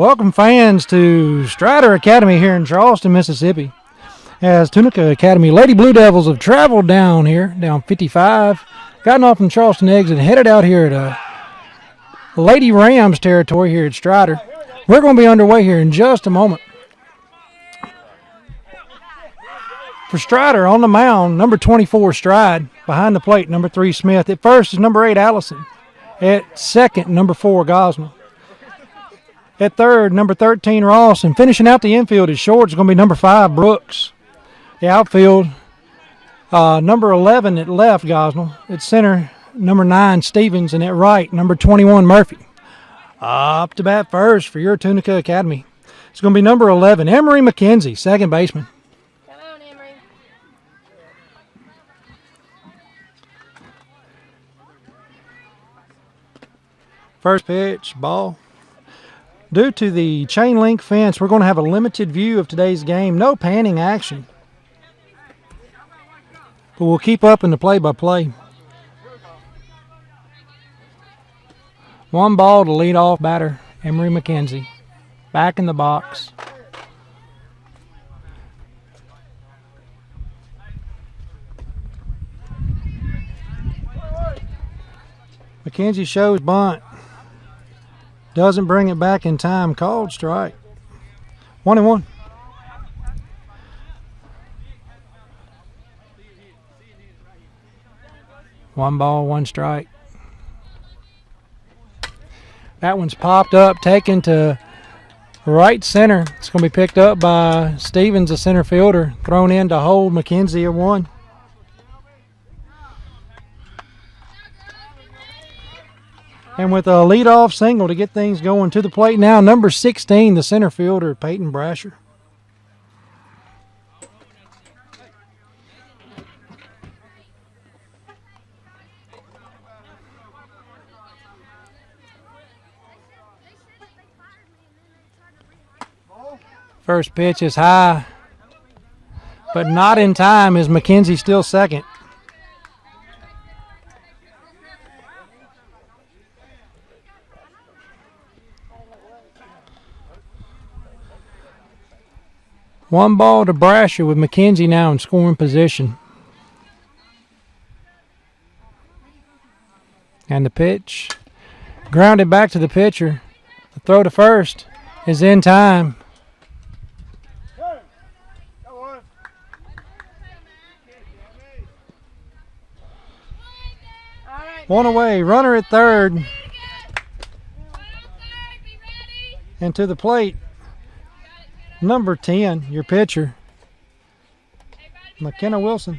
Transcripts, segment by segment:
Welcome fans to Strider Academy here in Charleston, Mississippi. As Tunica Academy Lady Blue Devils have traveled down here, down 55, gotten off from Charleston exit and headed out here to Lady Rams territory here at Strider. We're going to be underway here in just a moment. For Strider on the mound, number 24 Stride. Behind the plate, number 3 Smith. At first is number 8 Allison. At second, number 4 Gosnell. At third, number 13 Ross. And finishing out the infield is short is going to be number 5 Brooks. The outfield, number 11 at left Gosnell. At center, number 9 Stevens. And at right, number 21 Murphy. Up to bat first for your Tunica Academy. It's going to be number 11, Emery McKenzie, second baseman. Come on, Emery. First pitch, ball. Due to the chain link fence, we're going to have a limited view of today's game. No panning action. But we'll keep up in the play-by-play. One ball to lead off batter, Emery McKenzie. Back in the box. McKenzie shows bunt. Doesn't bring it back in time. Called strike. 1-1. One ball, one strike. That one's popped up, taken to right center. It's going to be picked up by Stevens, the center fielder, thrown in to hold McKenzie at 1. And with a leadoff single to get things going to the plate now, number 16, the center fielder, Peyton Brasher. First pitch is high, but not in time as McKenzie still second. One ball to Brasher with McKenzie now in scoring position. And the pitch, grounded back to the pitcher. The throw to first is in time. One away, runner at third. And to the plate, number 10, your pitcher, McKenna Wilson.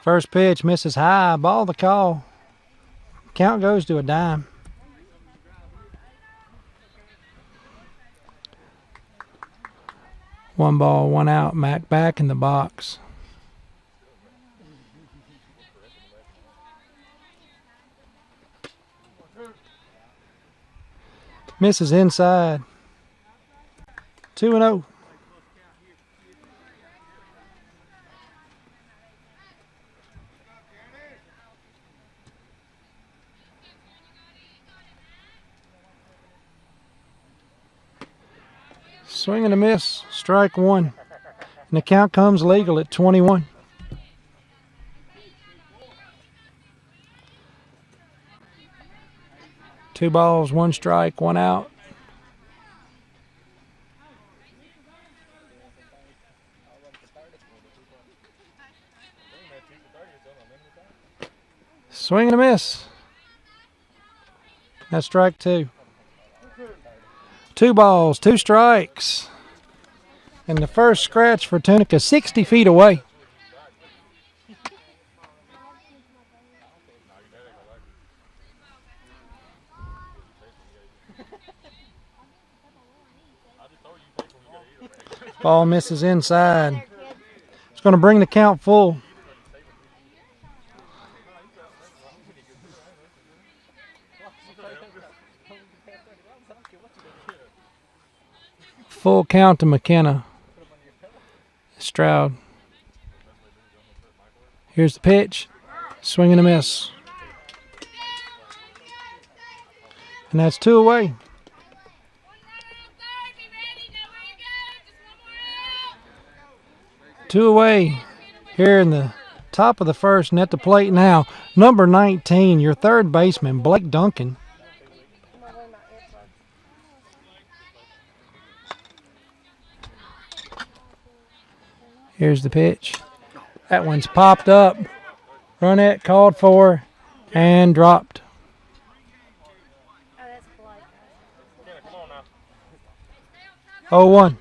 First pitch misses high, ball the call. Count goes to a dime. One ball, one out, Mac back in the box. Misses inside. 2-0. Swing and a miss, strike one. And the count comes legal at 21. Two balls, one strike, one out. Swing and a miss. That's strike two. Two balls, two strikes. And the first scratch for Tunica, 60 feet away. Ball misses inside. It's going to bring the count full. Full count to McKenna. Stroud. Here's the pitch. Swing and a miss. And that's 2 away. Two away here in the top of the first and at the plate now. Number 19, your third baseman, Blake Duncan. Here's the pitch. That one's popped up. Run called for and dropped. 0-1.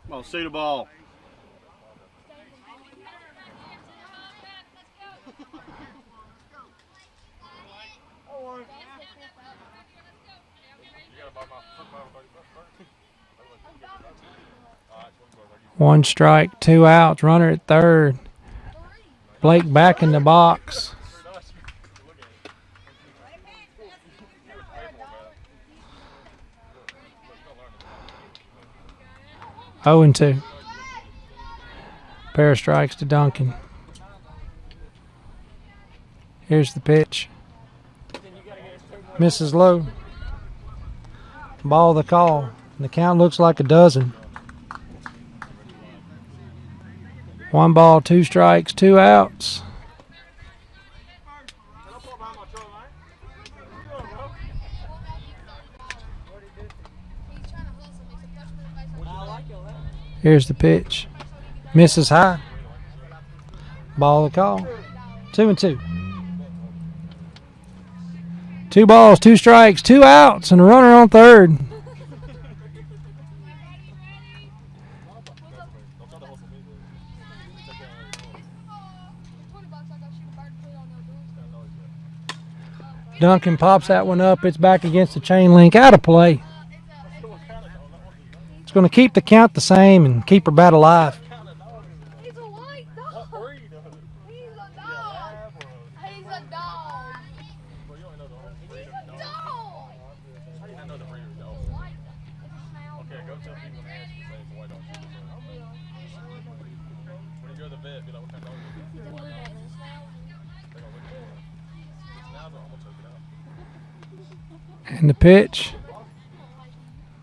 Come on, see the ball. One strike, 2 outs, runner at third. Blake back in the box. Oh and 2. Pair of strikes to Duncan. Here's the pitch. Misses low. Ball the call. The count looks like a dozen. 1 ball, 2 strikes, 2 outs. Here's the pitch. Misses high. Ball the call. 2-2. 2 balls, 2 strikes, 2 outs, and a runner on third. Duncan pops that one up. It's back against the chain link. Out of play. It's going to keep the count the same and keep her bat alive. He's a white dog. He's a dog. He's a dog. He's a dog. Okay, go tell people to ask you say it's a white dog. When you go to the vet, be like, what kind of dog is it? They're gonna look at it. Now I'm gonna choke it out. And the pitch.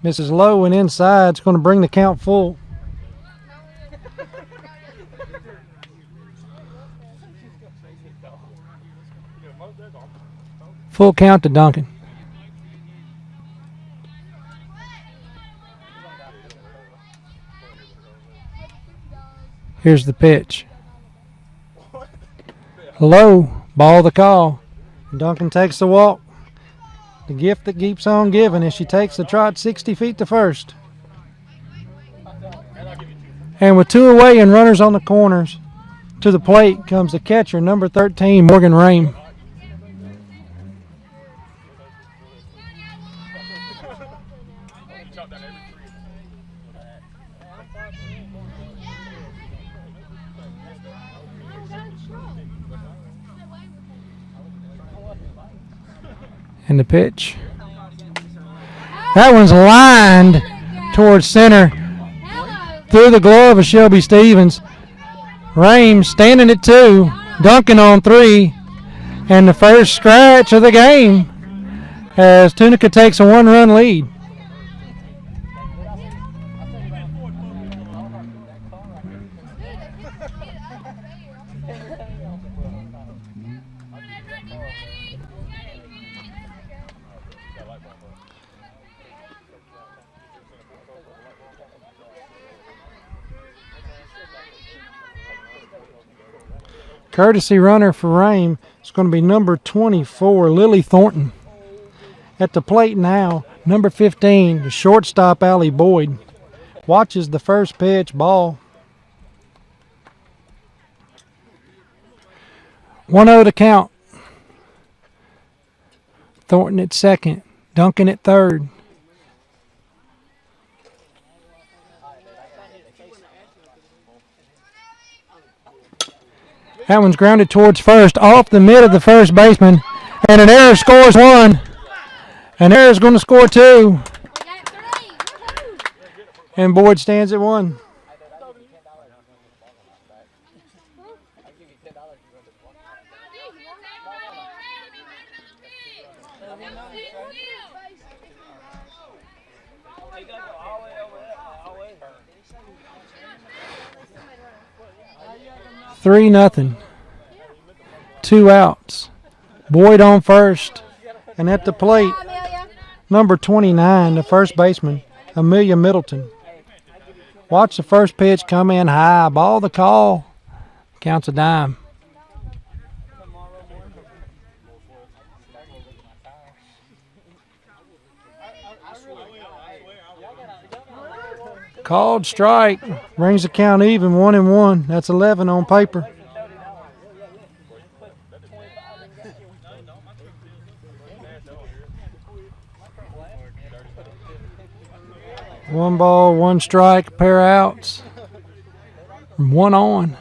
Misses low and inside. It's going to bring the count full. Full count to Duncan. Here's the pitch. Low. Ball the call. Duncan takes the walk. The gift that keeps on giving as she takes the trot 60 feet to first. And with 2 away and runners on the corners, to the plate comes the catcher, number 13, Morgan Rame. And the pitch. That one's lined towards center through the glove of Shelby Stevens. Rame standing at 2, Duncan on 3, and the first scratch of the game as Tunica takes a 1-run lead. Courtesy runner for Rame is going to be number 24, Lily Thornton. At the plate now, number 15, the shortstop, Allie Boyd. Watches the first pitch, ball. 1-0 to count. Thornton at second, Duncan at third. That one's grounded towards first, off the mid of the first baseman, and an error scores 1. And there's going to score 2. We got 3. Woo-hoo. And Boyd stands at 1. Three nothing. 2 outs. Boyd on first. And at the plate, Amelia. number 29, the first baseman, Amelia Middleton. Watch the first pitch come in high. Ball the call. Counts a dime. Called strike. Brings the count even, 1-1. That's 11 on paper. One ball, 1 strike, pair outs. 1 on.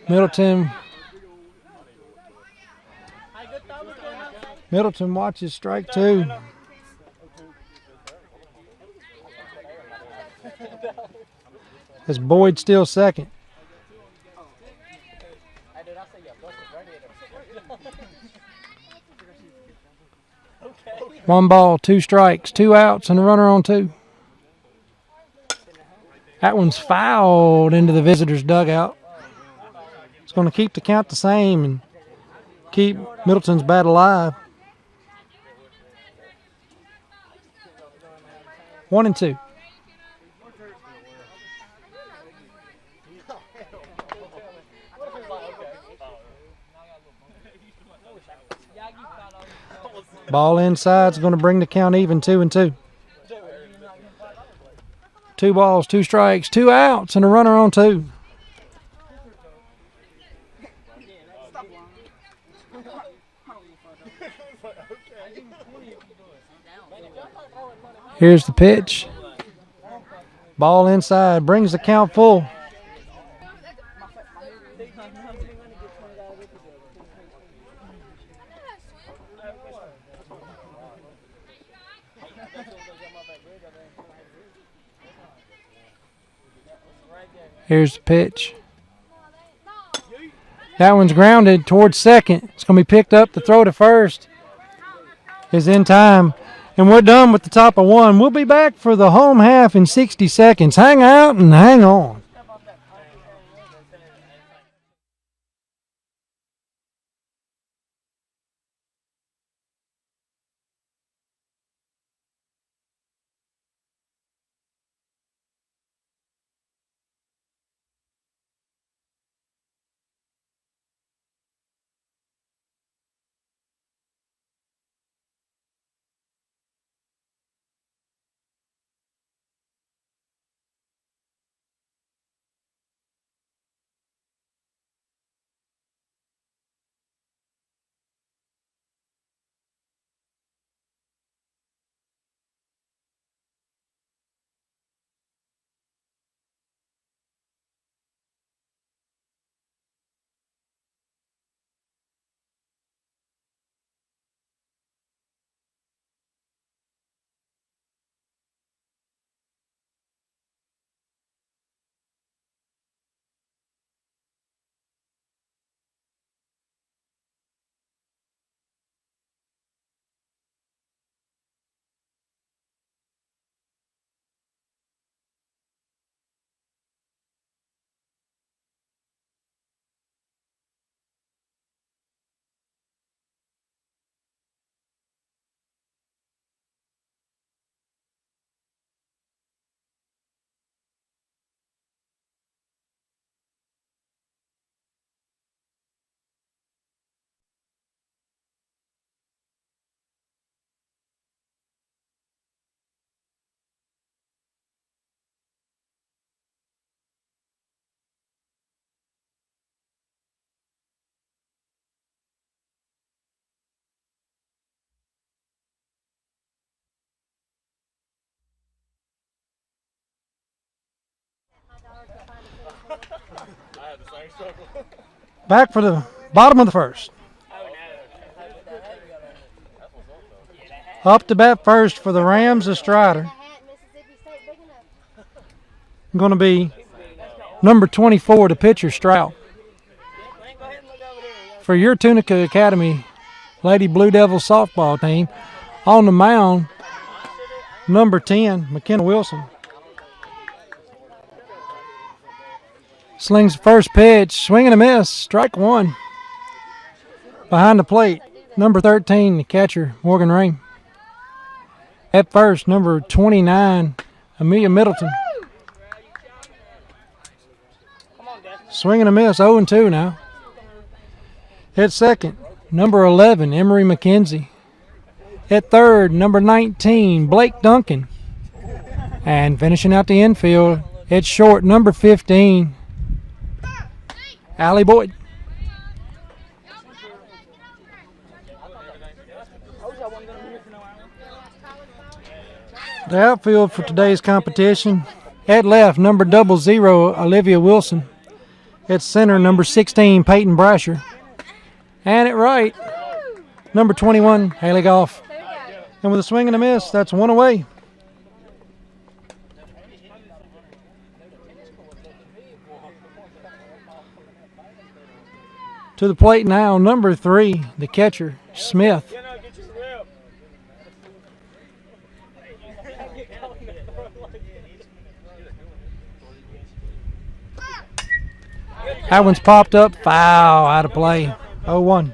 Middleton watches strike 2. As Boyd still second. One ball, 2 strikes, 2 outs, and a runner on 2. That one's fouled into the visitor's dugout. It's going to keep the count the same and keep Middleton's bat alive. 1-2. Ball inside is going to bring the count even, 2-2. 2 balls, 2 strikes, 2 outs, and a runner on 2. Here's the pitch. Ball inside, brings the count full. Here's the pitch. That one's grounded towards second. It's going to be picked up. The throw to first is in time. And we're done with the top of 1. We'll be back for the home half in 60 seconds. Hang out and hang on. Back for the bottom of the first. Up to bat first for the Rams is Strider. Going to be number 24, the pitcher, Stroud. For your Tunica Academy Lady Blue Devils softball team, on the mound, number 10, McKenna Wilson. Slings the first pitch, swing and a miss, strike one. Behind the plate, number 13, the catcher, Morgan Rain. At first, number 29, Amelia Middleton. Swing and a miss, 0-2 now. At second, number 11, Emery McKenzie. At third, number 19, Blake Duncan. And finishing out the infield, at short, number 15, Allie Boyd. The outfield for today's competition, at left, number 00, Olivia Wilson. At center, number 16, Peyton Brasher. And at right, number 21, Haley Goff. And with a swing and a miss, that's one away. To the plate now, number 3, the catcher, Smith. That one's popped up, foul, out of play, 0-1.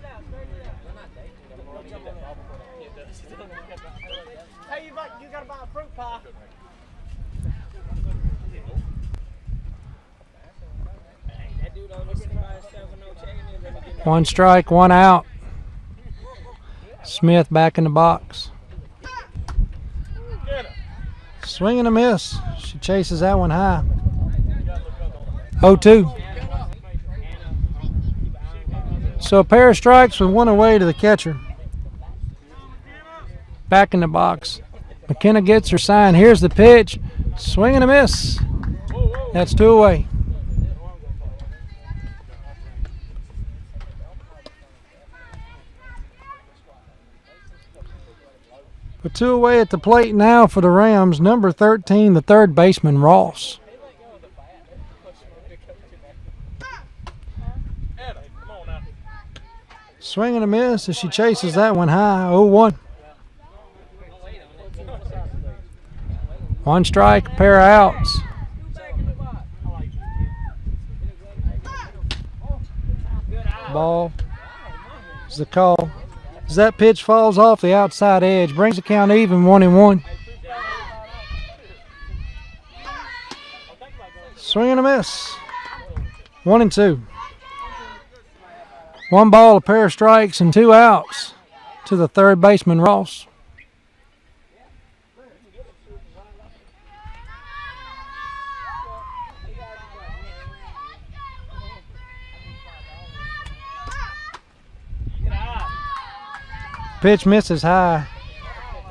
One strike, one out. Smith back in the box. Swing and a miss. She chases that one high. 0-2. So a pair of strikes with one away to the catcher. Back in the box. McKenna gets her sign. Here's the pitch. Swing and a miss. That's two away. But two away at the plate now for the Rams. Number 13, the third baseman, Ross. Swing and a miss as she chases that one high, 0-1. One strike, a pair of outs. Ball is the call. As that pitch falls off the outside edge, brings the count even, 1-1. Swing and a miss, 1-2. One ball, a pair of strikes, and two outs to the third baseman, Ross. Pitch misses high.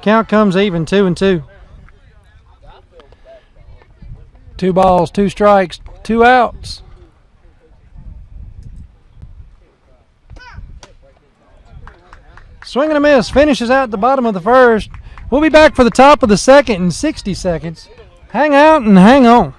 Count comes even, 2-2. Two balls, two strikes, two outs. Swing and a miss, finishes out the bottom of the first. We'll be back for the top of the second in 60 seconds. Hang out and hang on.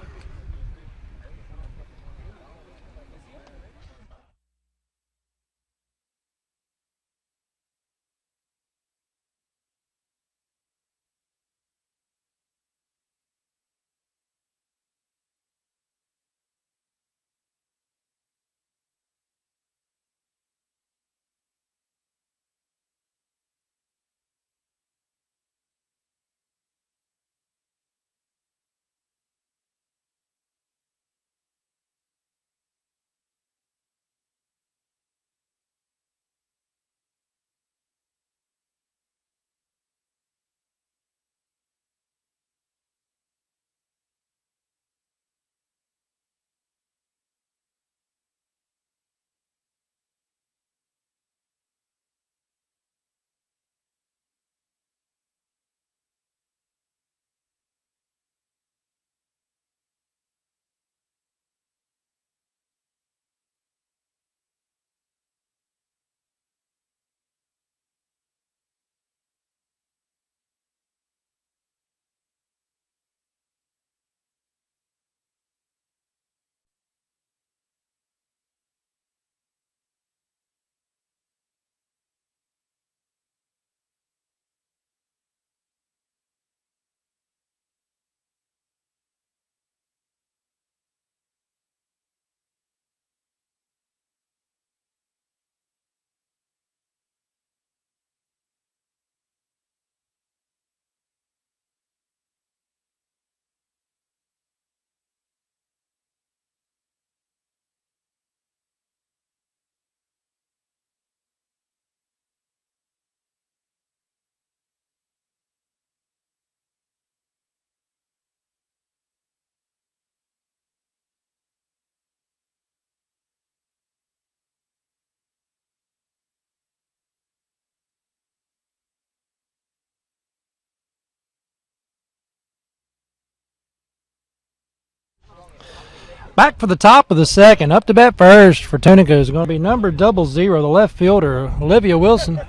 Back for the top of the second. Up to bat first for Tunica is going to be number 00, the left fielder, Olivia Wilson.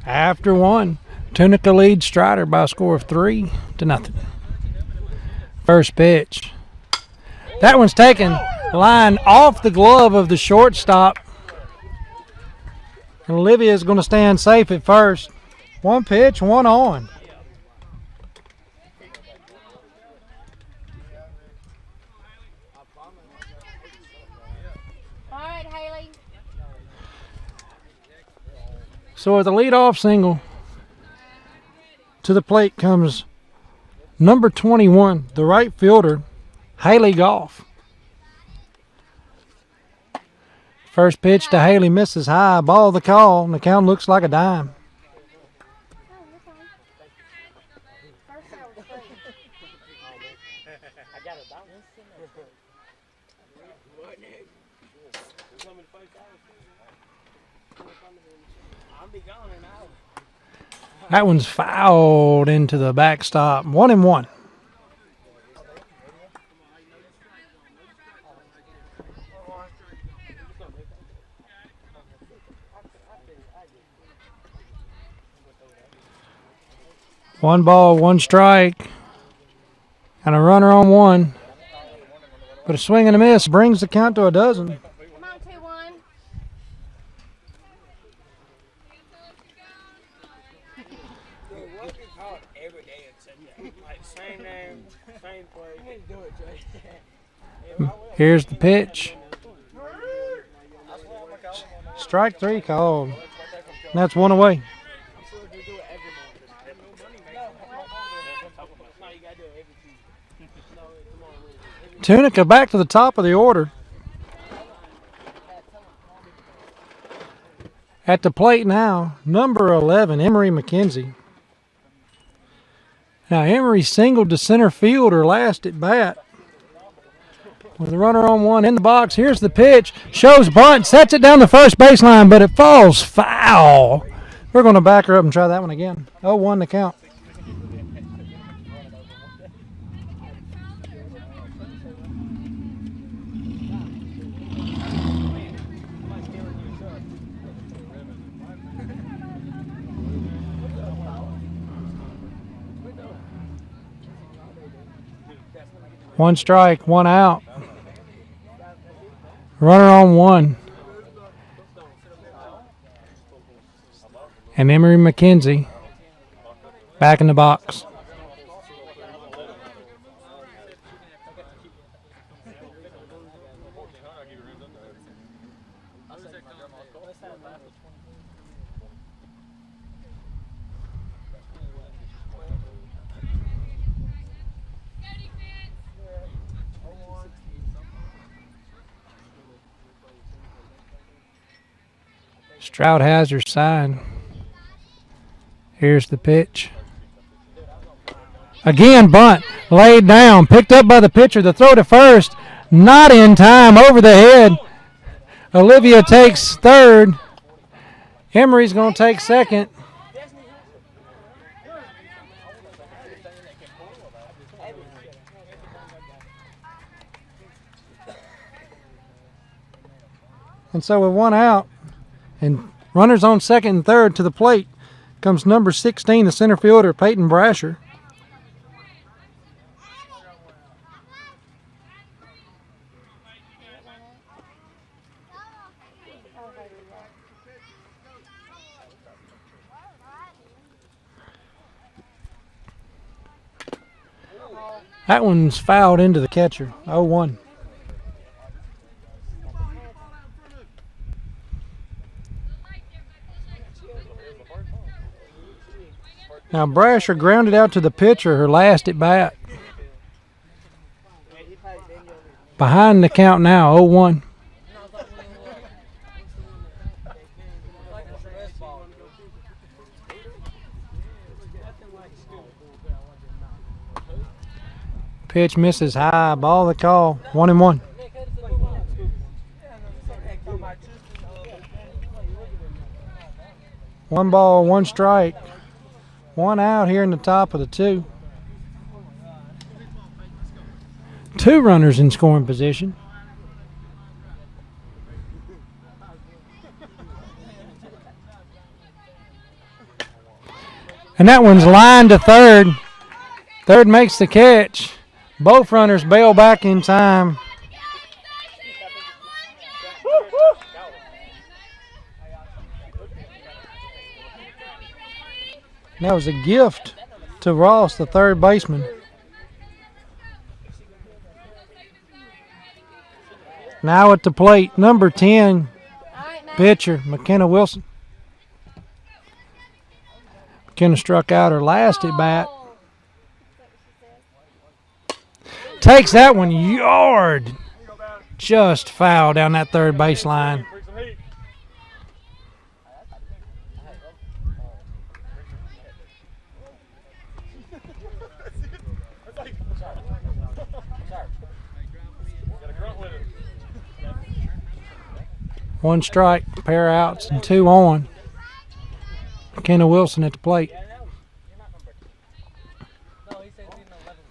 After one, Tunica leads Strider by a score of 3-0. First pitch. That one's taken line off the glove of the shortstop. And Olivia is going to stand safe at first. One pitch, one on. All right, Haley. So with the leadoff single, to the plate comes number 21, the right fielder, Haley Goff. First pitch to Haley misses high. Ball the call, and the count looks like a dime. That one's fouled into the backstop. 1-1. One ball, one strike, and a runner on one. But a swing and a miss brings the count to a dozen. Come on, 2-1. Here's the pitch. Strike three called. And that's one away. Tunica back to the top of the order. At the plate now, number 11, Emery McKenzie. Now, Emery singled to center fielder last at bat. With a runner on one in the box, here's the pitch. Shows bunt, sets it down the first baseline, but it falls foul. We're going to back her up and try that one again. 0-1 to count. One strike, one out. Runner on one. And Emery McKenzie back in the box. Stroud has her side. Here's the pitch. Again, bunt. Laid down. Picked up by the pitcher. The throw to first. Not in time. Over the head. Olivia takes third. Emery's going to take second. And so with one out, and runners on second and third, to the plate comes number 16, the center fielder, Peyton Brasher. That one's fouled into the catcher. 0-1. Now Brasher grounded out to the pitcher her last at bat. Behind the count now, 0-1. Pitch misses high, ball the call, 1-1. One ball, one strike. One out here in the top of the two. 2 runners in scoring position. And that one's lined to third. Third makes the catch. Both runners bail back in time. That was a gift to Ross, the third baseman. Now at the plate, number 10, pitcher, McKenna Wilson. McKenna struck out her last at bat. Takes that one yard. Just foul down that third baseline. One strike, pair outs, and 2 on. McKenna Wilson at the plate.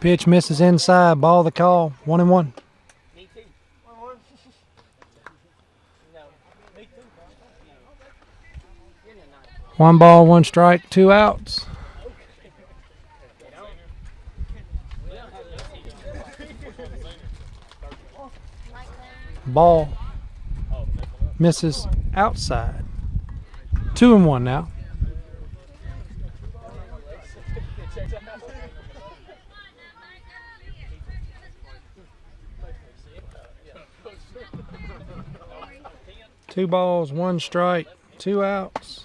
Pitch misses inside. Ball the call. 1-1. One ball, 1 strike, 2 outs. Ball misses outside. 2-1 now. Two balls, 1 strike, 2 outs.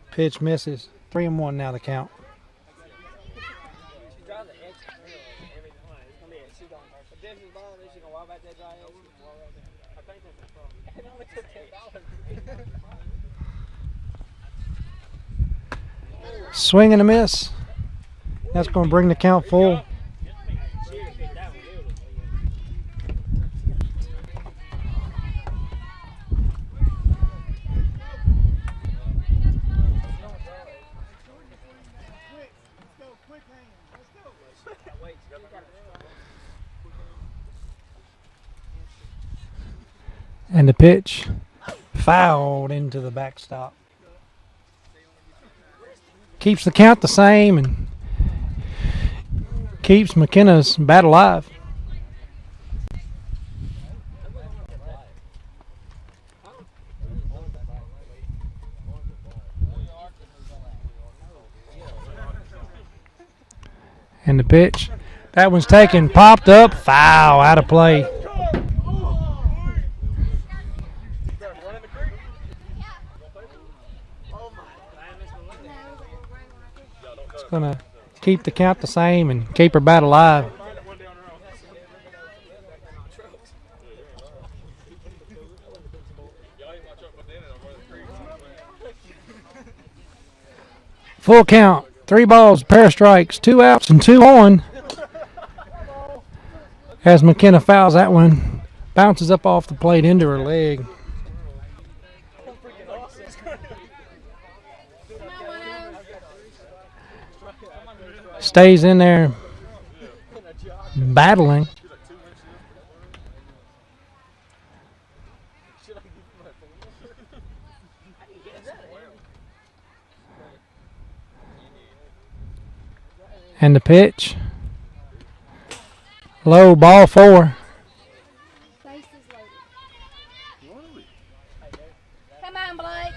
Pitch misses. 3-1 now the count. Swing and a miss. That's going to bring the count full. And the pitch fouled into the backstop. Keeps the count the same and keeps McKenna's bat alive. And the pitch. That one's taken, popped up, foul, out of play. It's going to keep the count the same and keep her bat alive. Full count. 3 balls, pair of strikes, 2 outs, and 2 on. As McKenna fouls that one, bounces up off the plate into her leg. Stays in there battling. And the pitch. Low, ball 4. Come on, Blake.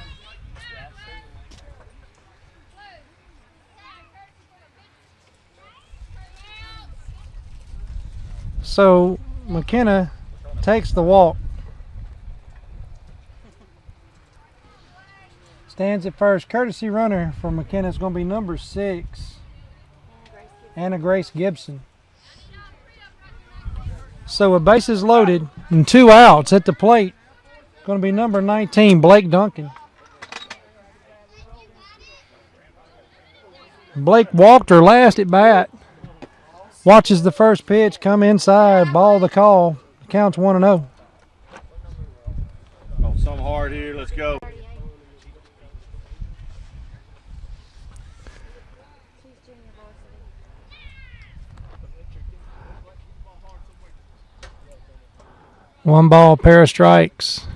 So McKenna takes the walk. Stands at first. Courtesy runner for McKenna is going to be number 6. Anna Grace Gibson. So a bases loaded and 2 outs at the plate. Going to be number 19, Blake Duncan. Blake walked her last at bat. Watches the first pitch come inside, ball the call. The count's 1-0. Oh, some hard here. Let's go. 1 ball, pair of strikes.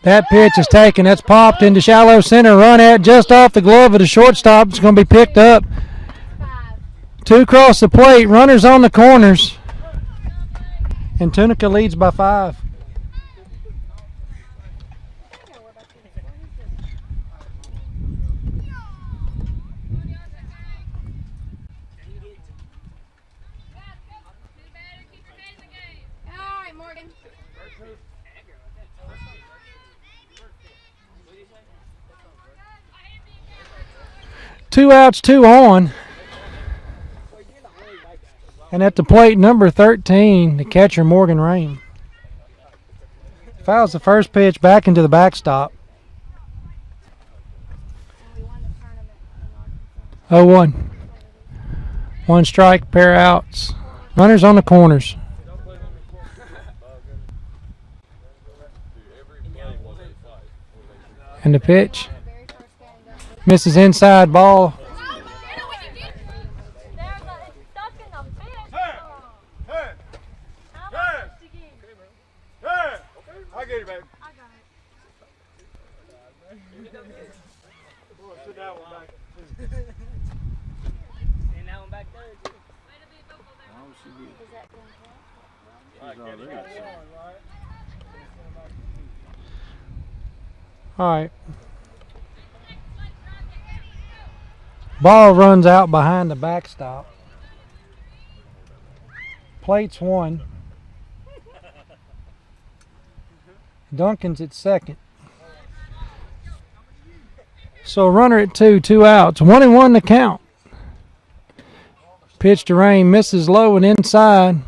That pitch is taken. That's popped into shallow center. Run at just off the glove of the shortstop. It's going to be picked up. 2 across the plate. Runners on the corners. And Tunica leads by 5. All right, Morgan. 2 outs, 2 on. And at the plate, number 13, the catcher, Morgan Rain. Fouls the first pitch back into the backstop. 0-1. 1 strike, pair outs. Runners on the corners. And the pitch. Misses inside ball. I get it, baby. Sit that one back. And that one back there. All right. Ball runs out behind the backstop. Plate's 1. Duncan's at second. So runner at 2, 2 outs. 1-1 to count. Pitch to Rain, misses low and inside.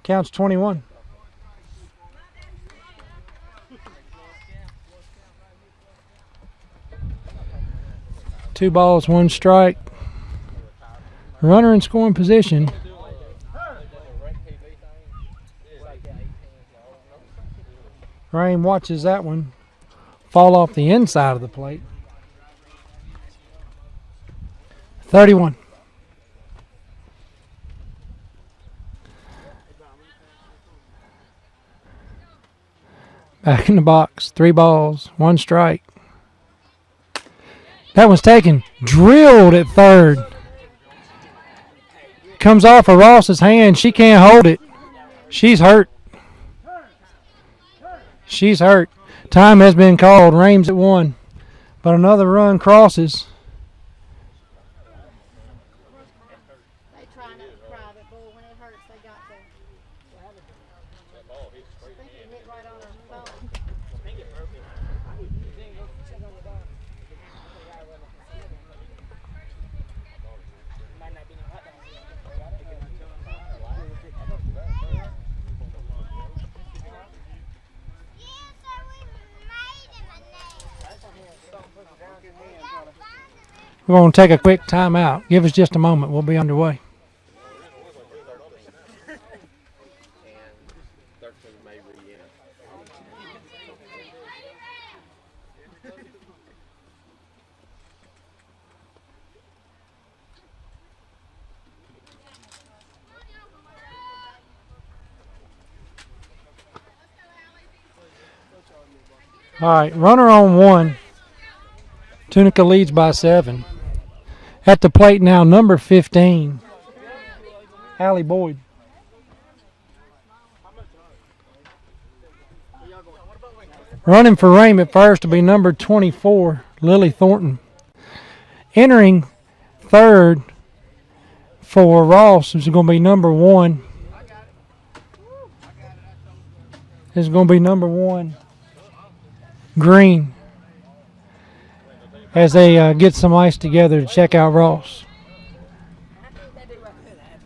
Counts 21. Two balls, 1 strike. Runner in scoring position. Rain watches that one fall off the inside of the plate. 31. Back in the box. 3 balls, 1 strike. That one's taken. Drilled at third. Comes off of Ross's hand. She can't hold it. She's hurt. She's hurt. Time has been called. Rain's at 1. But another run crosses. They try not to cry, but boy, when it hurts, they got to. I think it hit right on her phone. We're going to take a quick timeout. Give us just a moment. We'll be underway. All right, runner on 1. Tunica leads by 7. At the plate now, number 15, Allie Boyd. Running for Rain at first will be number 24, Lily Thornton. Entering third for Ross is going to be number 1. Is going to be number 1, Green, as they get some ice together to check out Ross.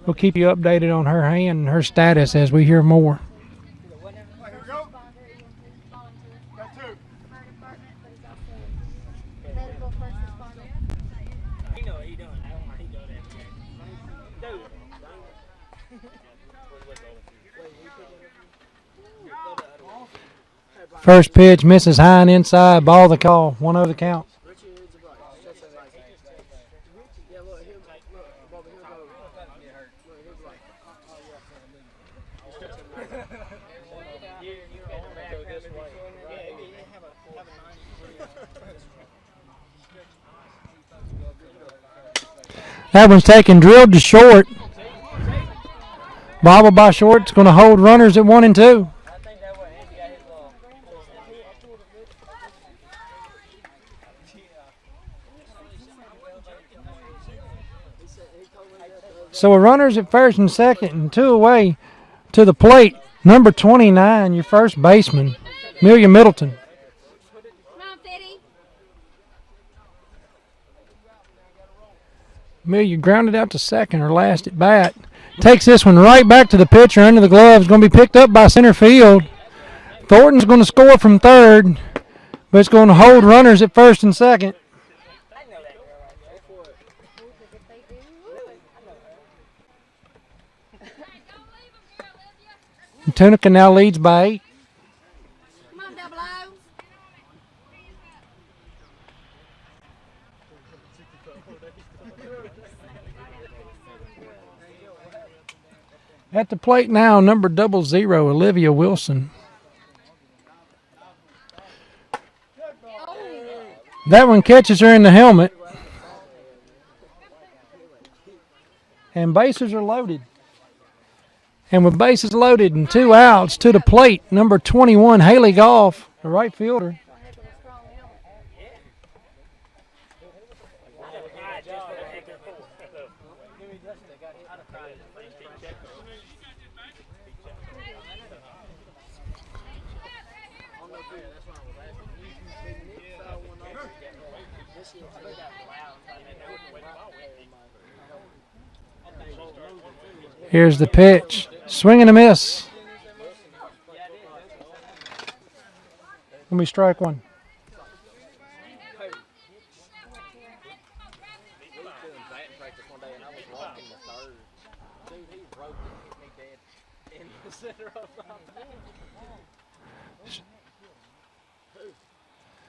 We'll keep you updated on her hand and her status as we hear more. First pitch misses high and inside. Ball the call. 1-0 the count. That one's taken, drilled to short. Bobble by short's going to hold runners at 1 and 2. So a runner's at first and second and 2 away to the plate. Number 29, your first baseman, Amelia Middleton. Come on, Fitty. Amelia grounded out to second, her last at bat. Takes this one right back to the pitcher under the gloves. Going to be picked up by center field. Thornton's going to score from third, but it's going to hold runners at first and second. Tunica now leads by 8. Come on, Double O. At the plate now, number 00, Olivia Wilson. That one catches her in the helmet. And bases are loaded. And with bases loaded and 2 outs to the plate, number 21, Haley Goff, the right fielder. Here's the pitch. Swing and a miss. Let me strike one.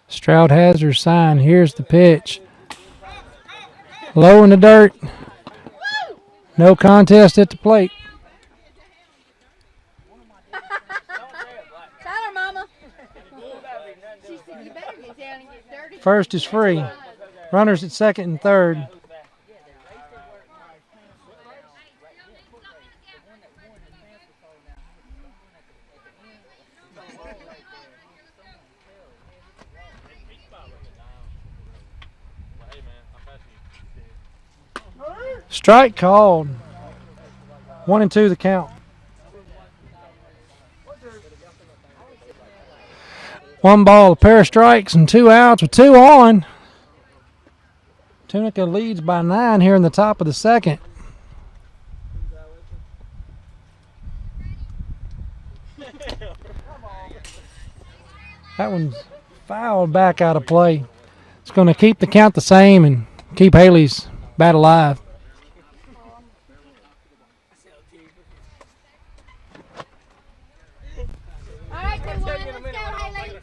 Stroud has her sign. Here's the pitch. Low in the dirt. No contest at the plate. Tell her, Mama. She said, you better get down and get dirty. First is free. Runners at second and third. Strike called. 1 and 2 the count. 1 ball, a pair of strikes and 2 outs with 2 on. Tunica leads by 9 here in the top of the second. That one's fouled back out of play. It's going to keep the count the same and keep Haley's bat alive. All right, 2-1. Let's go, Haley.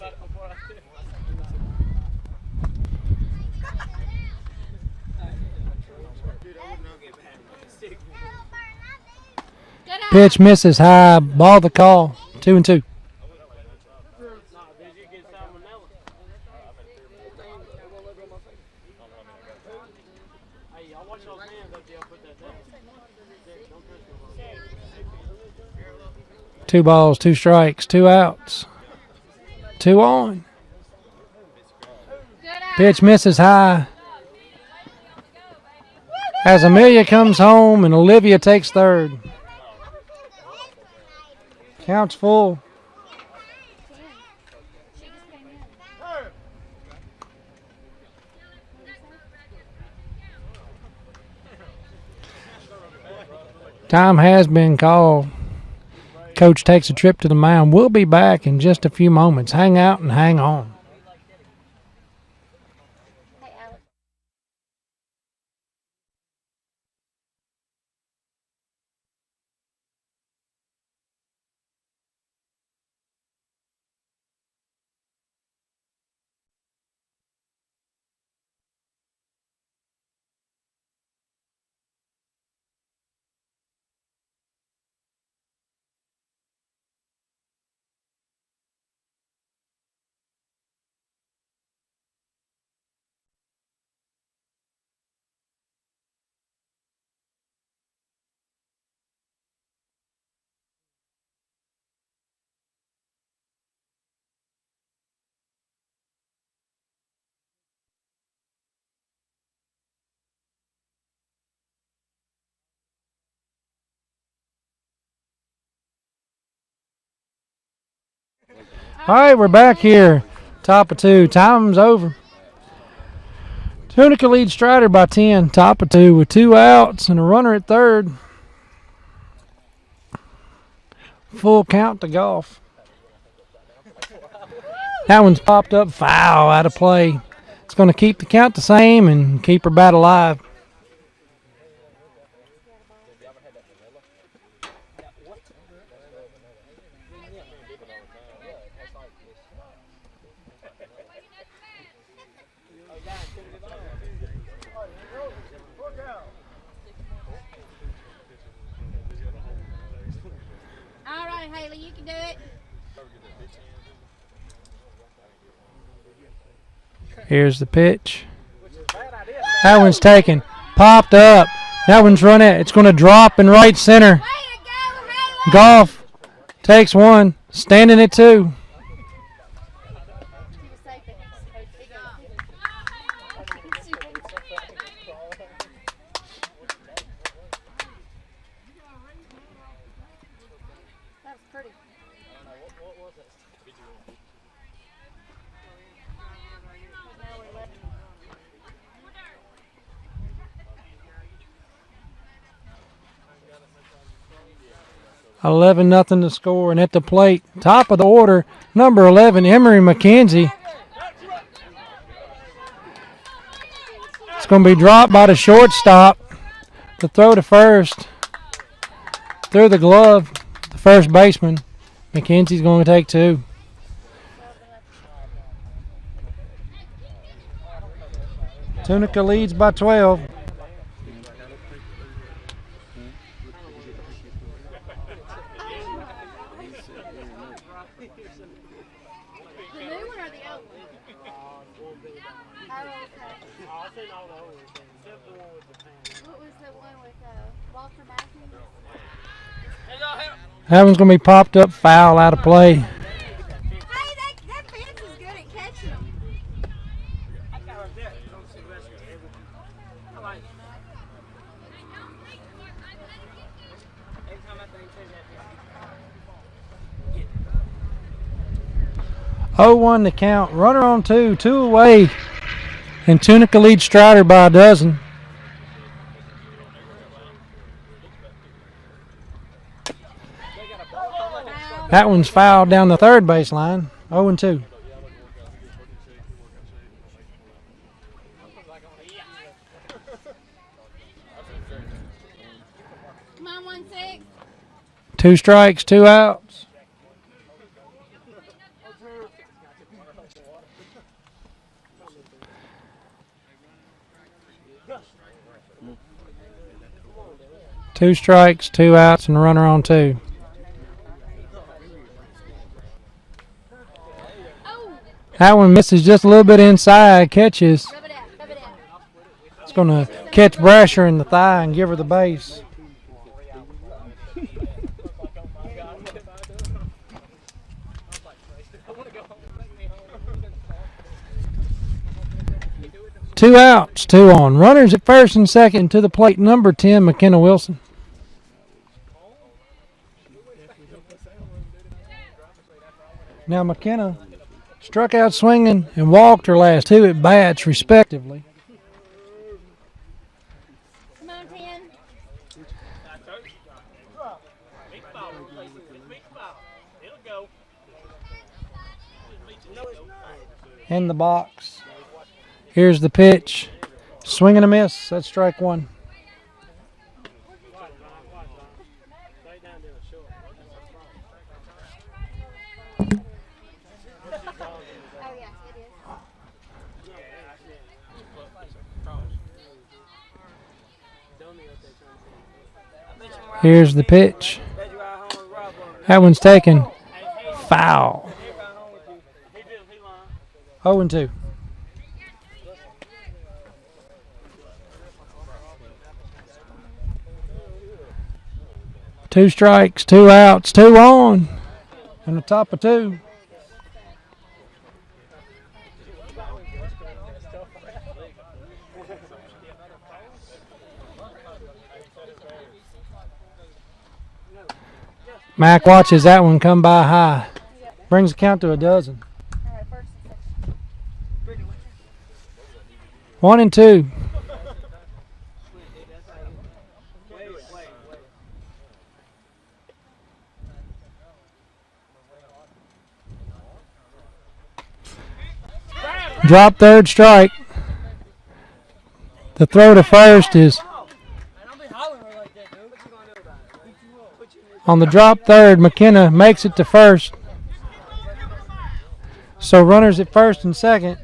Good eye. Pitch misses high. Ball the call. 2 and 2. Two balls, 2 strikes, 2 outs. 2 on. Good eye. Pitch misses high. As Amelia comes home and Olivia takes third. Count's full. She just came in. Time has been called. Coach takes a trip to the mound. We'll be back in just a few moments. Hang out and hang on. All right, we're back here. Top of 2. Time's over. Tunica leads Strider by 10. Top of 2 with 2 outs and a runner at third. Full count to Golf. That one's popped up foul, out of play. It's going to keep the count the same and keep her bat alive. All right, Haley, you can do it. Here's the pitch. That one's taken. Popped up. That one's run it. It's going to drop in right center. Way to go, Haley! Golf takes one. Standing at 2. She was safe in That was pretty. Now we're left. 11-0 to score, and at the plate, top of the order, number 11, Emery McKenzie. It's going to be dropped by the shortstop. The throw to first, through the glove, the first baseman. McKenzie's going to take 2. Tunica leads by 12. The new one or the old one? Oh, okay. What was the one with Walter Matthews? That one's going to be popped up foul, out of play. Hey, that fence is good at catching them. Oh, 1 to count. Runner on 2, 2 away. And Tunica leads Strider by a dozen. That one's fouled down the third baseline. 0 and 2. Come on, 1-6. 2 strikes, 2 outs. Two strikes, 2 outs, and a runner on 2. Oh, That one misses just a little bit inside, catches. rub it out, rub it out. It's going to catch Brasher in the thigh and give her the base. Two outs, 2 on. Runners at first and second, to the plate, number 10, McKenna Wilson. Now McKenna struck out swinging and walked her last 2 at bats, respectively. Come on, 10. In the box. Here's the pitch. Swing and a miss. That's strike 1. Oh, yeah, it is. Here's the pitch. That one's taken. Foul. 0 and 2. Two strikes, 2 outs, 2 on. And the top of 2. Mac watches that one come by high. Brings the count to a dozen. All right, first and second. 1 and 2. Drop third, strike. The throw to first is on the drop third. McKenna makes it to first. So runners at first and second.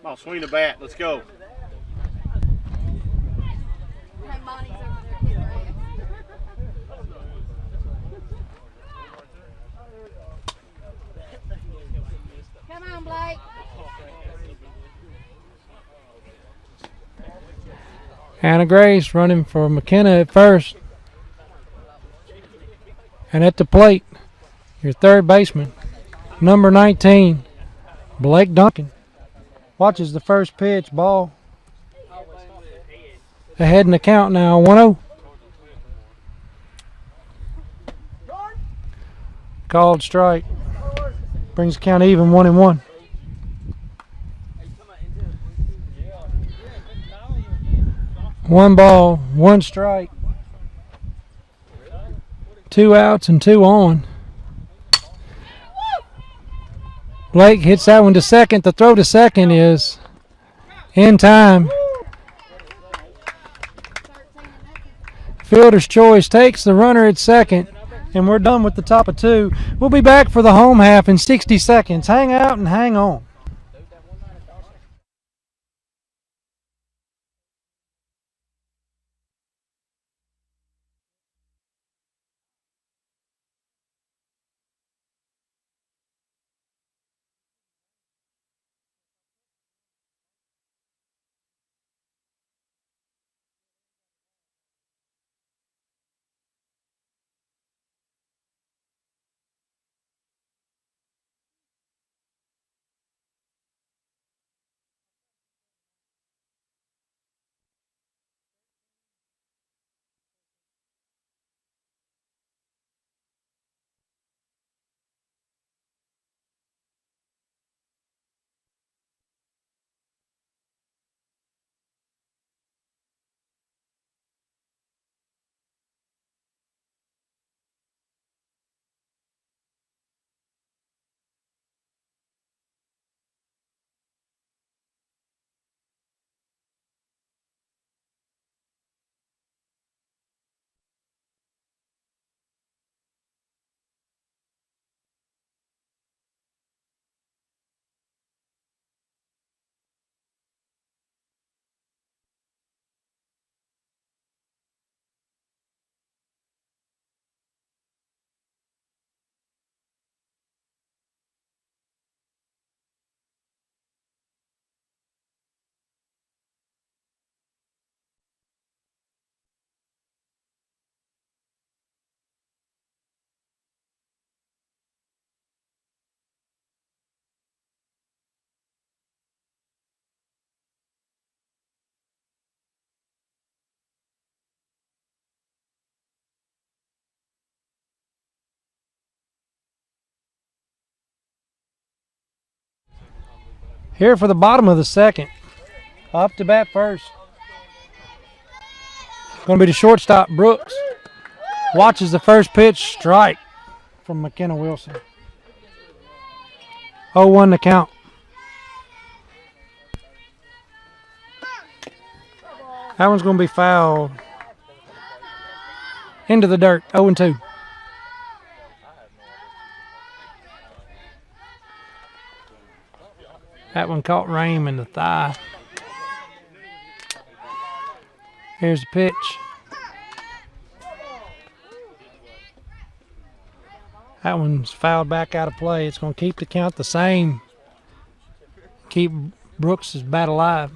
Come on, swing the bat. Let's go. Hey, Monty's over there kicking her ass. Come on, Blake. Hannah Grace running for McKenna at first. And at the plate, your third baseman, number 19, Blake Duncan. Watches the first pitch, ball. Ahead in the count now, 1-0. Called strike. Brings the count even, 1 and 1. One ball, one strike. 2 outs and 2 on. Blake hits that one to second. The throw to second is in time. Fielder's choice takes the runner at second, and we're done with the top of 2. We'll be back for the home half in 60 seconds. Hang out and hang on. Here for the bottom of the second. Up to bat first. Going to be the shortstop, Brooks. Watches the first pitch, strike from McKenna Wilson. 0-1 the count. That one's going to be fouled. Into the dirt, 0-2. That one caught Rame in the thigh. Here's the pitch. That one's fouled back out of play. It's going to keep the count the same. Keep Brooks' bat alive.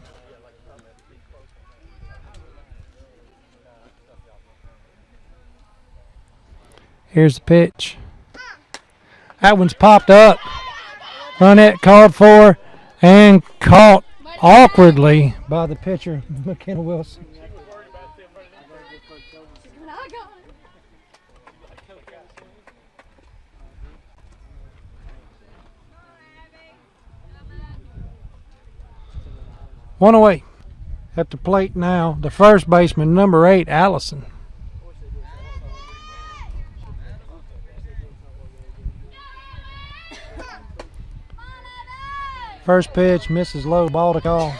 Here's the pitch. That one's popped up. Runnette called for. And caught awkwardly by the pitcher, McKenna Wilson. When I got it. One away. At the plate now, the first baseman, number 8, Allison. First pitch misses low, ball to call.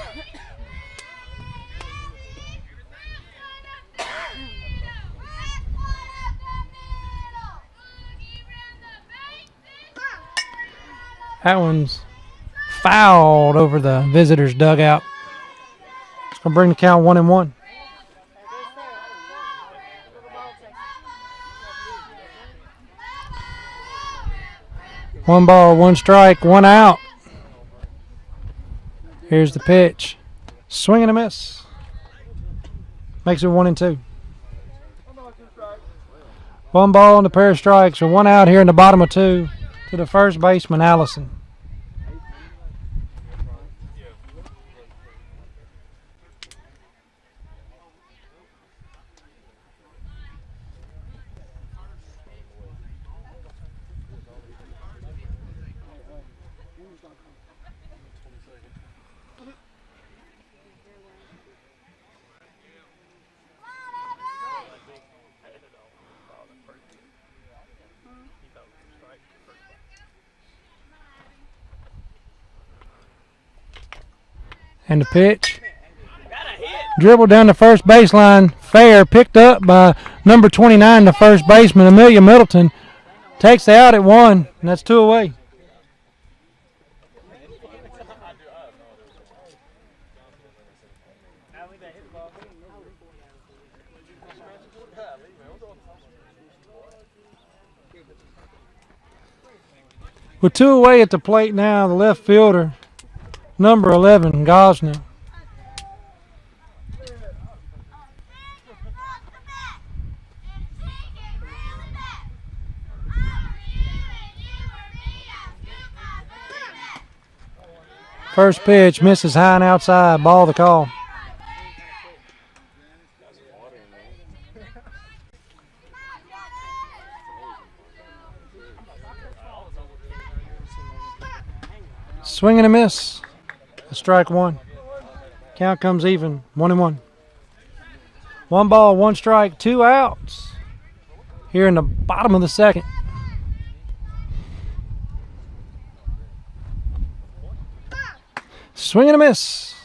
That one's fouled over the visitor's dugout. It's going to bring the count 1-1. One ball, one strike, one out. Here's the pitch. Swing and a miss. Makes it 1-2. One ball and a pair of strikes, or one out here in the bottom of 2 to the first baseman, Allison. And the pitch. Dribbled down the first baseline. Fair. Picked up by number 29, the first baseman, Amelia Middleton. Takes the out at 1, and that's 2 away. With 2 away at the plate now, the left fielder, number 11, Gosnell. First pitch misses high and outside, ball to call. Swing and a miss. A strike 1. Count comes even. 1-1. 1 ball, 1 strike, 2 outs. Here in the bottom of the second. Swing and a miss.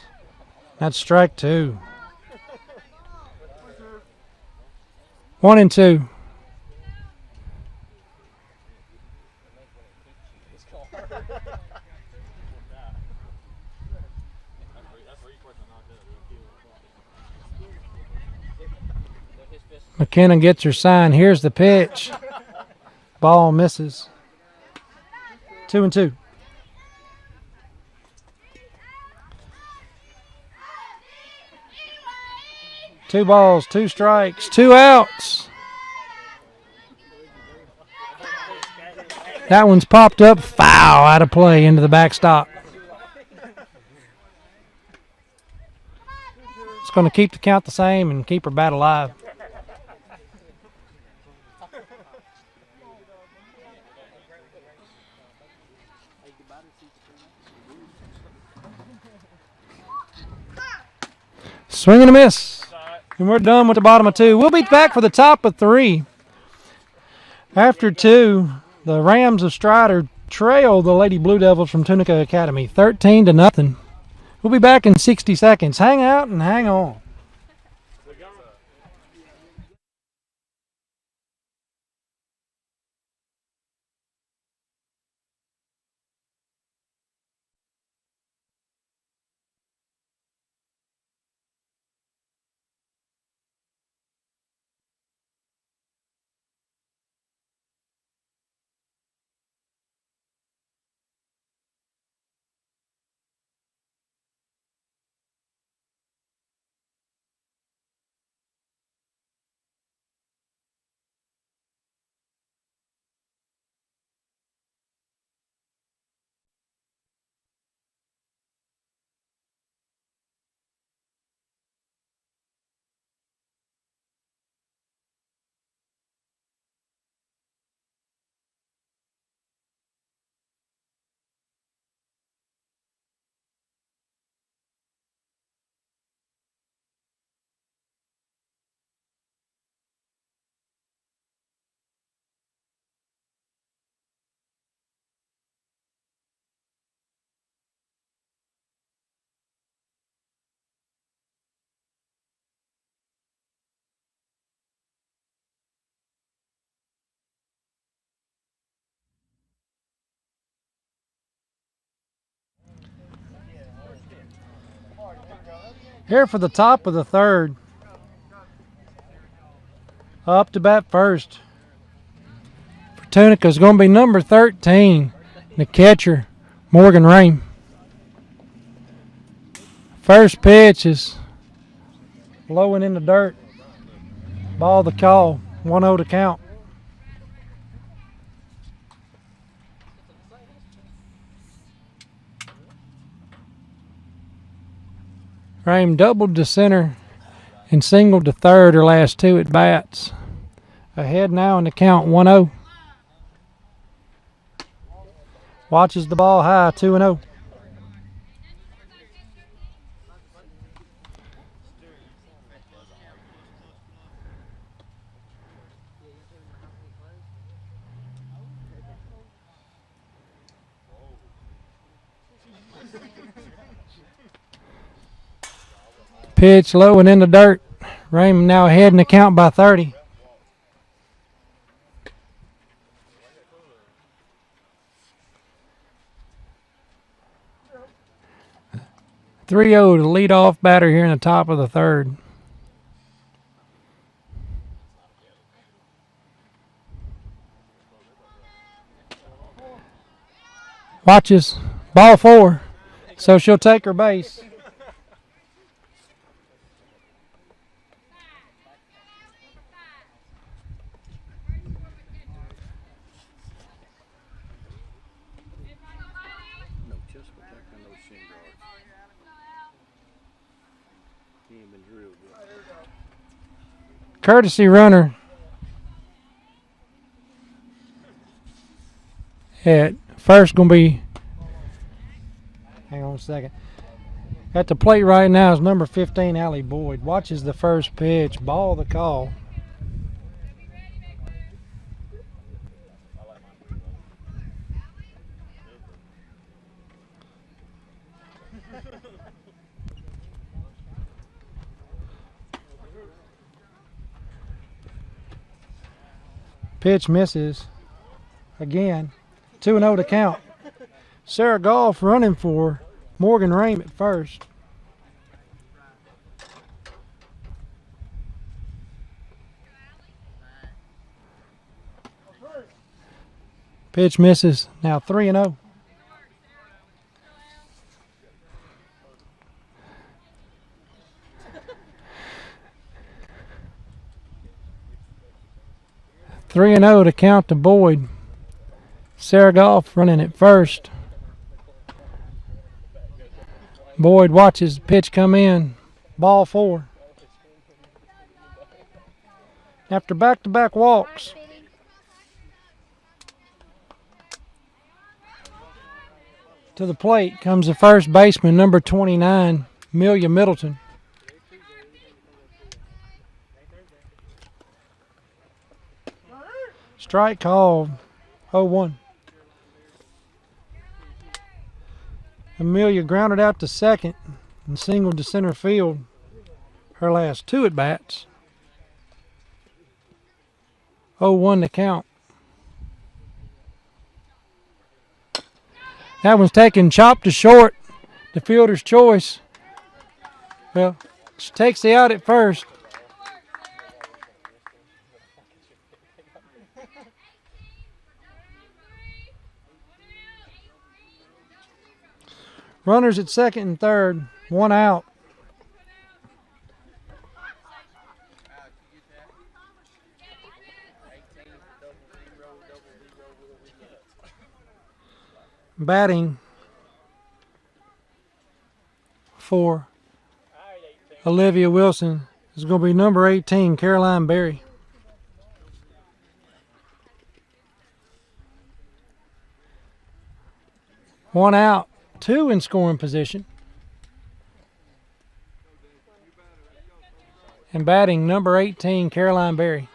That's strike 2. 1-2. McKenna gets her sign. Here's the pitch. Ball misses. 2-2. Two balls, 2 strikes, 2 outs. That one's popped up, foul, out of play into the backstop. It's going to keep the count the same and keep her bat alive. Swing and a miss. And we're done with the bottom of 2. We'll be back for the top of 3. After 2, the Rams of Strider trail the Lady Blue Devils from Tunica Academy 13-0. We'll be back in 60 seconds. Hang out and hang on. Here for the top of the third. Up to bat first for Tunica is going to be number 13, the catcher, Morgan Rame. First pitch is low and in the dirt. Ball the call, 1-0 to count. Rame doubled to center and singled to third her last two at bats. Ahead now in the count, 1-0. Watches the ball high, 2-0. Pitch low and in the dirt. Rame now ahead in the count by 30. (3-0) to lead off batter here in the top of the third. Watches ball 4, so she'll take her base. No, just protecting those shin guards. He ain't been drilled yet. Courtesy runner at first going to be, hang on a second. At the plate right now is number 15, Allie Boyd. Watches the first pitch, ball the call. Pitch misses again. 2-0 to count. Sarah Goff running for Morgan Rame at first. Pitch misses. Now 3-0. Three and 0 to count to Boyd. Sarah Goff running at first. Boyd watches the pitch come in. Ball 4. After back-to-back walks, to the plate comes the first baseman, number 29, Amelia Middleton. Strike called, 0-1. Amelia grounded out to second and singled to center field her last two at bats. 0-1 to count. That one's taken chopped to short. The fielder's choice. Well, she takes the out at first. Runners at second and third, 1 out. Batting for Olivia Wilson is going to be number 18, Caroline Berry. One out, 2 in scoring position. And batting number 18, Caroline Berry.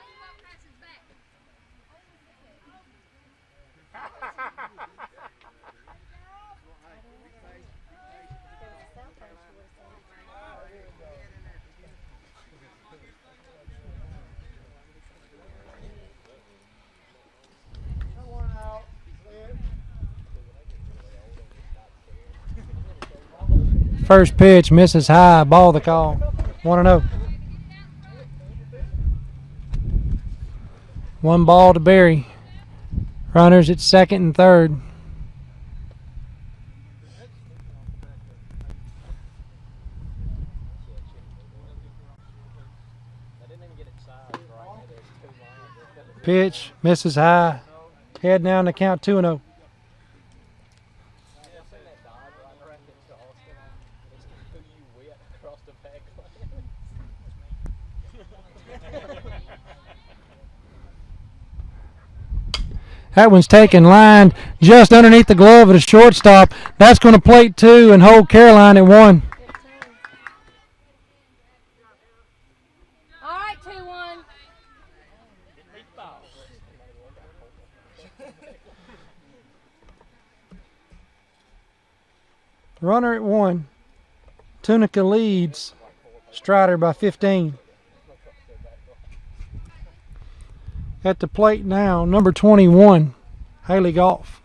First pitch misses high. Ball the call. 1-0. 1 ball to Berry. Runners at second and third. Pitch misses high. Head down to count 2-0. That one's taken, lined just underneath the glove of the shortstop. That's going to plate 2 and hold Caroline at 1. All right, 2-1. Runner at 1. Tunica leads Strider by 15. At the plate now, number 21, Haley Goff.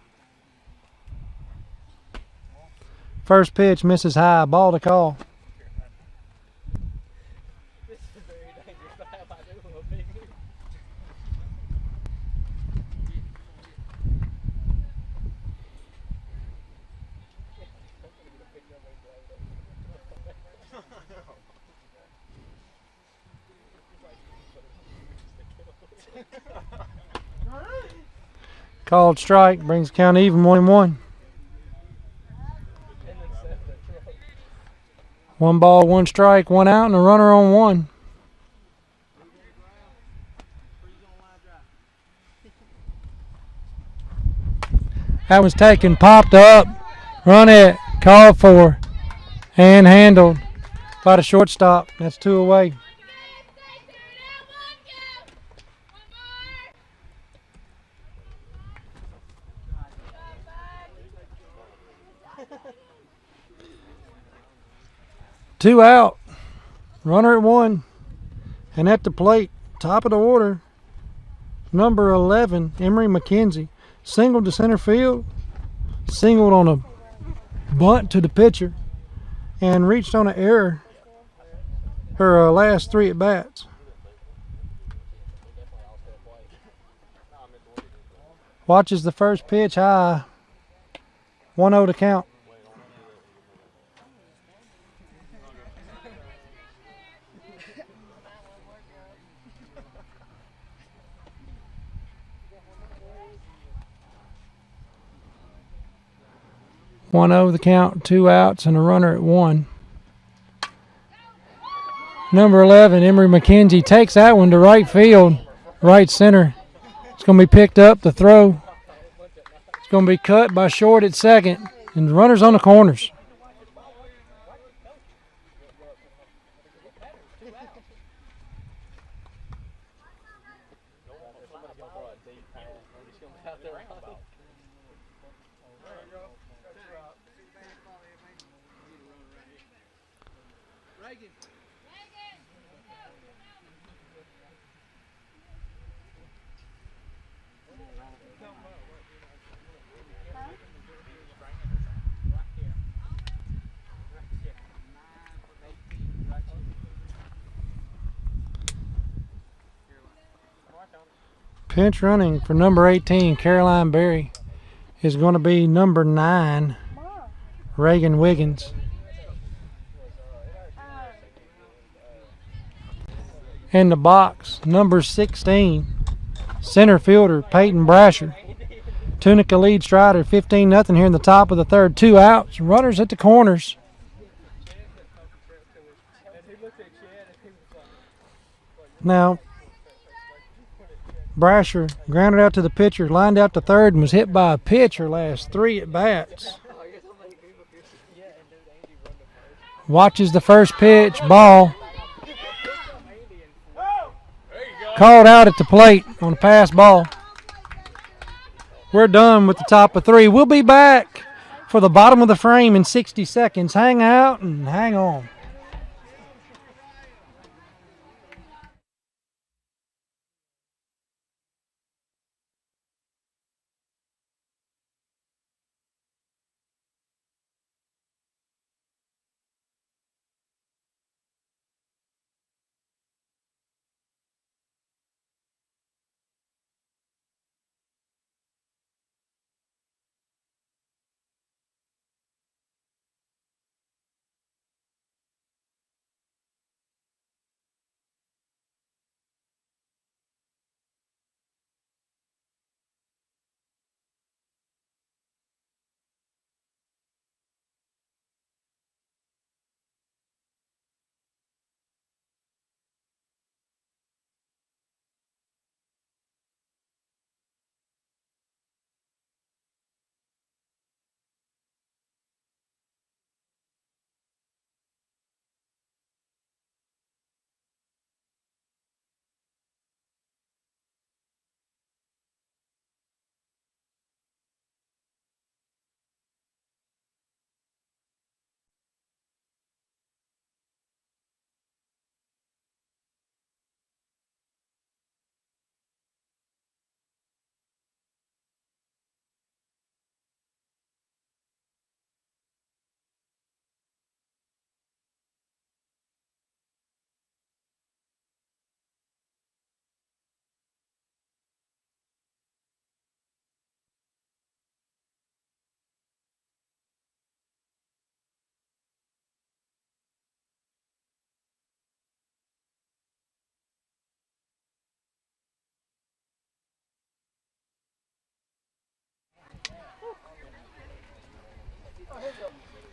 First pitch misses high. Ball to call. Called strike, brings count even 1-1. 1 ball, 1 strike, 1 out, and a runner on 1. That was taken, popped up, run it, called for, and handled by the shortstop. That's 2 away. Two out, runner at 1, and at the plate, top of the order, number 11, Emery McKenzie, singled to center field, singled on a bunt to the pitcher, and reached on an error her last 3 at bats. Watches the first pitch high, 1-0 to count. One over the count, 2 outs, and a runner at 1. Number 11, Emery McKenzie, takes that one to right field, right center. It's going to be picked up. The throw. It's going to be cut by short at second, and the runner's on the corners. Pinch running for number 18, Caroline Berry, is going to be number 9, Reagan Wiggins. In the box, number 16, center fielder, Peyton Brasher. Tunica lead Strider, 15-0 here in the top of the third. 2 outs, runners at the corners. Now, Brasher grounded out to the pitcher, lined out to third, and was hit by a pitch her last 3 at bats. Watches the first pitch, ball. Called out at the plate on a pass ball. We're done with the top of 3. We'll be back for the bottom of the frame in 60 seconds. Hang out and hang on.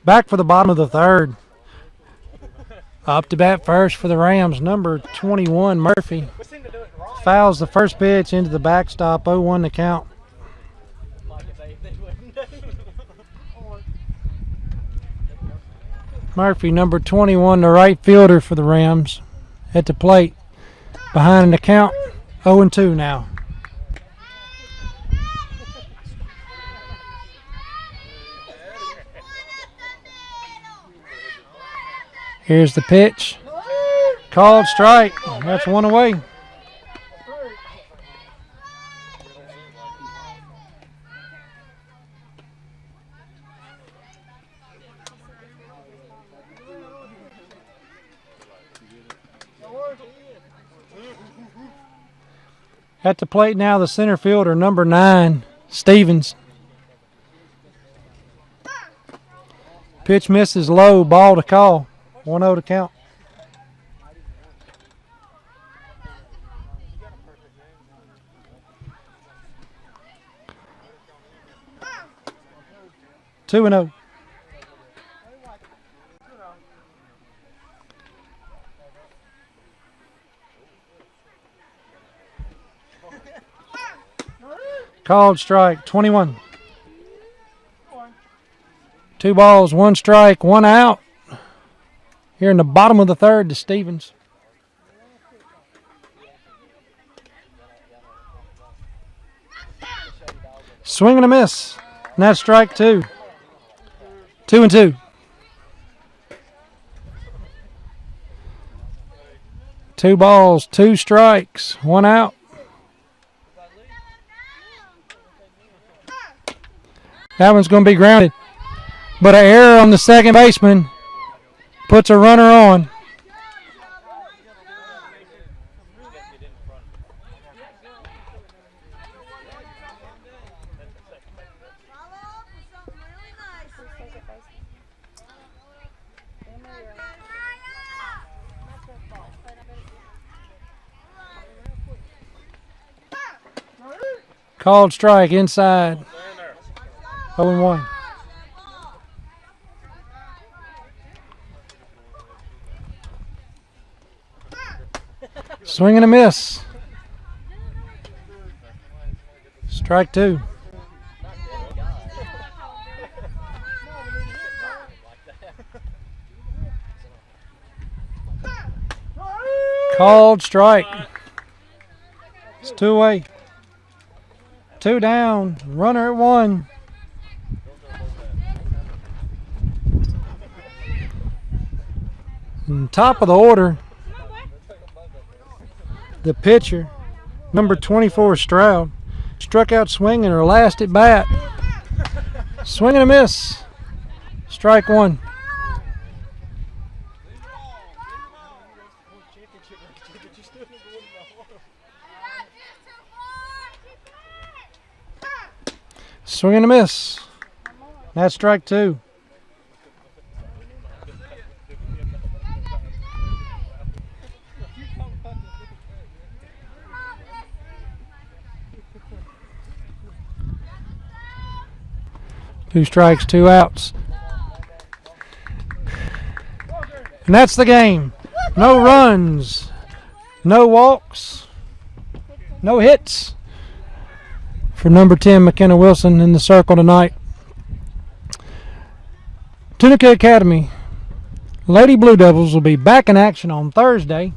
Back for the bottom of the third. Up to bat first for the Rams, number 21, Murphy. Fouls the first pitch into the backstop, 0-1 to count. Murphy, number 21, the right fielder for the Rams, at the plate. Behind the count, 0-2 now. Here's the pitch. Called strike. That's one away. At the plate now, the center fielder, number 9, Stevens. Pitch misses low, ball to call. 1-0 to count. Two and 0. Called strike, 21. 2 balls, 1 strike, 1 out. Here in the bottom of the third to Stevens. Swing and a miss. And that's strike 2. 2-2. 2 balls, 2 strikes, 1 out. That one's going to be grounded. But an error on the second baseman puts a runner on. Called strike inside. 0-1. Swing and a miss. Strike 2. Called strike. It's 2 away. 2 down. Runner at 1. And top of the order, the pitcher, number 24, Stroud, struck out swinging her last at bat. Swing and a miss. Strike 1. Swing and a miss. That's strike 2. Two strikes, 2 outs. And that's the game. No runs, no walks, no hits for number 10, McKenna Wilson, in the circle tonight. Tunica Academy Lady Blue Devils will be back in action on Thursday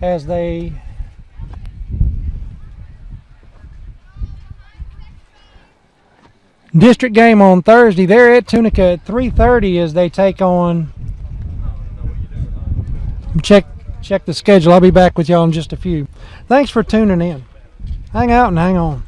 as they district game on Thursday. They're at Tunica at 3:30 as they take on. Check the schedule. I'll be back with y'all in just a few. Thanks for tuning in. Hang out and hang on.